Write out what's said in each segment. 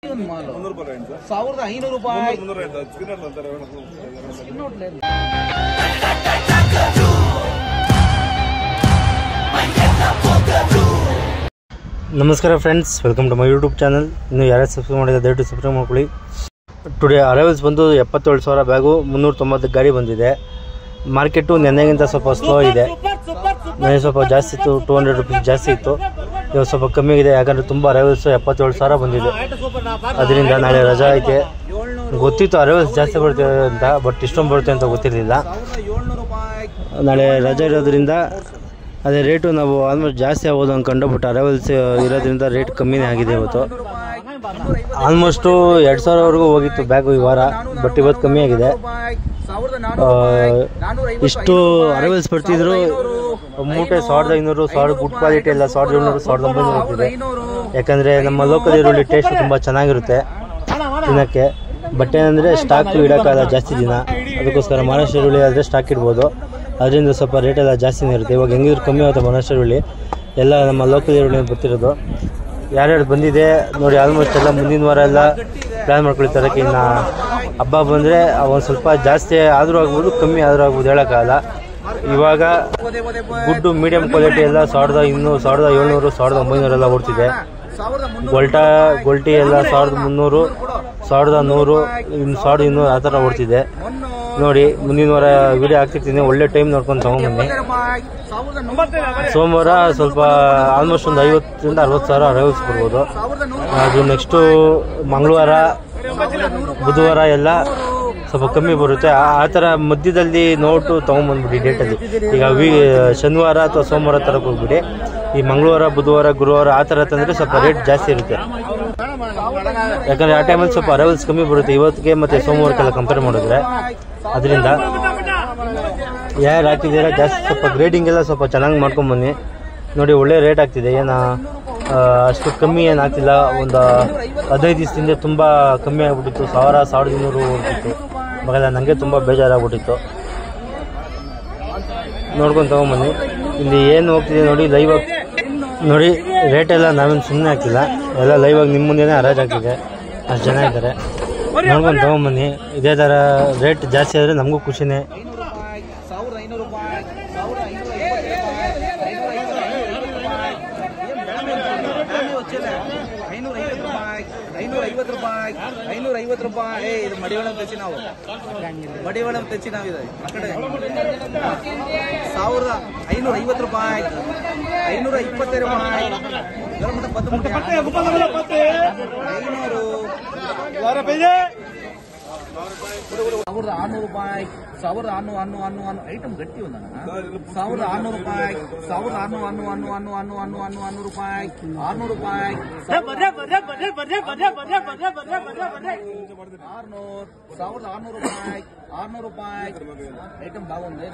₹1,500 ನಮಸ್ಕಾರ friends, welcome to my YouTube channel. ಇನ್ನು ಯಾರು ಸಬ್ಸ್ಕ್ರೈಬ್ ಮಾಡಿದ್ರೆ ದಯವಿಟ್ಟು ಸಬ್ಸ್ಕ್ರೈಬ್ ಮಾಡ್ಕೊಳ್ಳಿ. ಟುಡೇ ಅರೈವಲ್ಸ್ ಬಂದು 77,000 ಬ್ಯಾಗು, 390 ಗಾಡಿ ಬಂದಿದೆ. ಮಾರ್ಕೆಟು ನೆನ್ನೆಗಿಂತ ಸ್ವಲ್ಪ ಸ್ಲೋ ಇದೆ. ನೆನ್ನೆ ಸ್ವಲ್ಪ ಜಾಸ್ತಿ ಇತ್ತು, 200 ರುಪೀಸ್ ಜಾಸ್ತಿ ಇತ್ತು. ಇವಾಗ ಸ್ವಲ್ಪ ಕಮ್ಮಿ ಇದೆ, ಯಾಕಂದರೆ ತುಂಬ ಅರೈವಲ್ಸ್ 77,000 ಬಂದಿದೆ. ಅದರಿಂದ ನಾಳೆ ರಜಾ ಐತೆ. ಗೊತ್ತಿತ್ತು ಅರೈವಲ್ಸ್ ಜಾಸ್ತಿ ಬರುತ್ತೆ ಅಂತ, ಬಟ್ ಇಷ್ಟೊಂದು ಬರುತ್ತೆ ಅಂತ ಗೊತ್ತಿರಲಿಲ್ಲ. ನಾಳೆ ರಜಾ ಇರೋದ್ರಿಂದ ಅದೇ ರೇಟು ನಾವು ಆಲ್ಮೋಸ್ಟ್ ಜಾಸ್ತಿ ಆಗೋದು ಅಂದ್ಕೊಂಡು, ಬಟ್ ಅರೈವಲ್ಸ್ ಇರೋದ್ರಿಂದ ರೇಟ್ ಕಮ್ಮಿನೇ ಆಗಿದೆ. ಇವತ್ತು ಆಲ್ಮೋಸ್ಟು 2,000ವರೆಗೂ ಹೋಗಿತ್ತು ಬ್ಯಾಗು ಈ ವಾರ, ಬಟ್ ಇವತ್ತು ಕಮ್ಮಿ ಆಗಿದೆ. ಇಷ್ಟು ಅರೈವಲ್ಸ್ ಬರ್ತಿದ್ರು ಮೂಟೆ 1,500, 1,000 ಗುಡ್ ಕ್ವಾಲಿಟಿ ಎಲ್ಲ 1,700, 1,900 ಇರ್ತಿದೆ. ಯಾಕಂದರೆ ನಮ್ಮ ಲೋಕಲ್ ಈರುಳ್ಳಿ ಟೇಸ್ಟ್ ತುಂಬ ಚೆನ್ನಾಗಿರುತ್ತೆ ತಿನ್ನೋಕ್ಕೆ. ಬಟ್ ಏನಂದರೆ ಸ್ಟಾಕ್ ಇಡೋಕ್ಕಾಗಲ್ಲ ಜಾಸ್ತಿ ದಿನ, ಅದಕ್ಕೋಸ್ಕರ ಮಹಾರಾಷ್ಟ್ರ ಈರುಳ್ಳಿ ಆದರೆ ಸ್ಟಾಕ್ ಇಡ್ಬೋದು. ಅದರಿಂದ ಸ್ವಲ್ಪ ರೇಟೆಲ್ಲ ಜಾಸ್ತಿನೇ ಇರುತ್ತೆ. ಇವಾಗ ಹೆಂಗಿದ್ರು ಕಮ್ಮಿ ಆಗುತ್ತೆ ಮಹಾರಾಷ್ಟ್ರ ಈರುಳ್ಳಿ, ಎಲ್ಲ ನಮ್ಮ ಲೋಕಲ್ ಈರುಳ್ಳಿ ಬರ್ತಿರೋದು. ಯಾರ್ಯಾರು ಬಂದಿದೆ ನೋಡಿ, ಆಲ್ಮೋಸ್ಟ್ ಎಲ್ಲ ಮುಂದಿನ ವಾರ ಎಲ್ಲ ಪ್ಲ್ಯಾನ್ ಮಾಡ್ಕೊಳ್ತಾರೆ. ಇನ್ನು ಹಬ್ಬ ಬಂದರೆ ಒಂದು ಸ್ವಲ್ಪ ಜಾಸ್ತಿ ಆದರೂ ಆಗ್ಬೋದು, ಕಮ್ಮಿ ಆದರೂ ಆಗ್ಬೋದು, ಹೇಳೋಕ್ಕಾಗಲ್ಲ. ಇವಾಗ ಗುಡ್ಡು ಮೀಡಿಯಮ್ ಕ್ವಾಲಿಟಿ ಎಲ್ಲ 1,200, 1,700, 1,900 ಎಲ್ಲ ಓಡ್ತಿದೆ. ಗೊಲ್ಟಿ ಎಲ್ಲ 1,300, 1,100, 1,200 ಆ ಥರ ಓಡ್ತಿದೆ. ನೋಡಿ, ಮುಂದಿನ ವಾರ ವಿಡಿಯೋ ಹಾಕ್ತಿರ್ತೀನಿ, ಒಳ್ಳೆ ಟೈಮ್ ನೋಡ್ಕೊಂಡು ತೊಗೊಂಬನ್ನಿ. ಸೋಮವಾರ ಸ್ವಲ್ಪ ಆಲ್ಮೋಸ್ಟ್ ಒಂದು 50,000 60,000 ಅರೈವಲ್ಸ್ ಬರ್ಬೋದು. ಅದು ನೆಕ್ಸ್ಟು ಮಂಗಳವಾರ, ಬುಧವಾರ ಎಲ್ಲ ಸ್ವಲ್ಪ ಕಮ್ಮಿ ಬರುತ್ತೆ. ಆ ಥರ ಮಧ್ಯದಲ್ಲಿ ನೋಟು ತೊಗೊಂಬಂದ್ಬಿಡಿ ಡೇಟಲ್ಲಿ. ಈಗ ಶನಿವಾರ ಅಥವಾ ಸೋಮವಾರ ತರಕ್ಕೆ ಹೋಗ್ಬಿಡಿ. ಈ ಮಂಗಳವಾರ, ಬುಧವಾರ, ಗುರುವಾರ ಆ ಥರ ತಂದರೆ ಸ್ವಲ್ಪ ರೇಟ್ ಜಾಸ್ತಿ ಇರುತ್ತೆ. ಯಾಕಂದರೆ ಆ ಟೈಮಲ್ಲಿ ಸ್ವಲ್ಪ ಅರೈವಲ್ಸ್ ಕಮ್ಮಿ ಬರುತ್ತೆ ಇವತ್ತಿಗೆ ಮತ್ತು ಸೋಮವಾರಕ್ಕೆಲ್ಲ ಕಂಪೇರ್ ಮಾಡಿದ್ರೆ. ಅದರಿಂದ ಯಾರು ಹಾಕಿದ್ದೀರಾ ಜಾಸ್ತಿ ಸ್ವಲ್ಪ ಗ್ರೇಡಿಂಗ್ ಎಲ್ಲ ಸ್ವಲ್ಪ ಚೆನ್ನಾಗಿ ಮಾಡ್ಕೊಂಬನ್ನಿ. ನೋಡಿ, ಒಳ್ಳೆ ರೇಟ್ ಆಗ್ತಿದೆ, ಏನು ಅಷ್ಟು ಕಮ್ಮಿ ಏನು ಆಗ್ತಿಲ್ಲ. ಒಂದು 15 ದಿವಸದಿಂದ ತುಂಬ ಕಮ್ಮಿ ಆಗಿಬಿಟ್ಟಿತ್ತು, 1,000, 1,200 ಹೋಗ್ತಿತ್ತು. ಮಗಲ್ಲ ನನಗೆ ತುಂಬ ಬೇಜಾರಾಗ್ಬಿಟ್ಟಿತ್ತು. ನೋಡ್ಕೊಂಡು ತೊಗೊಂಬನ್ನಿ. ಇಲ್ಲಿ ಏನು ಹೋಗ್ತಿದೆ ನೋಡಿ, ಲೈವಾಗಿ ನೋಡಿ. ರೇಟೆಲ್ಲ ನಾವೇನು ಸುಮ್ಮನೆ ಹಾಕಿಲ್ಲ, ಎಲ್ಲ ಲೈವಾಗಿ ನಿಮ್ಮ ಮುಂದೆನೇ ಹರಾಜು ಆಗ್ತಿದೆ. ಅಷ್ಟು ಜನ ಇದ್ದಾರೆ, ನೋಡ್ಕೊಂಡು ತೊಗೊಂಬನ್ನಿ. ಇದೇ ಥರ ರೇಟ್ ಜಾಸ್ತಿ ಆದರೆ ನಮಗೂ ಖುಷಿನೇ. ₹550 ಇದು ಮಡಿವಾಳಂ ತೆಚ್ಚಿ ನಾವು ಇದೆ ಆ ಕಡೆ. ₹1,550, ₹522, ₹600, ಐಟಮ್ ಗಟ್ಟಿ ಒಂದ ₹600, ಐಟಮ್ ಬಾಗುಂది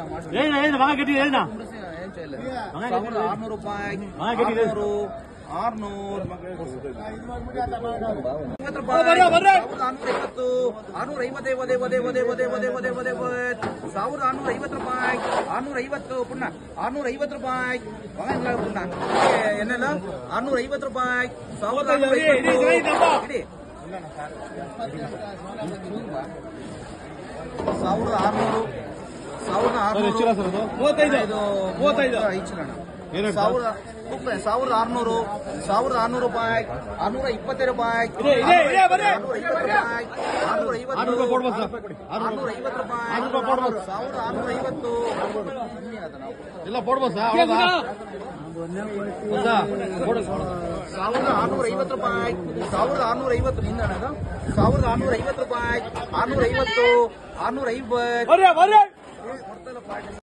₹650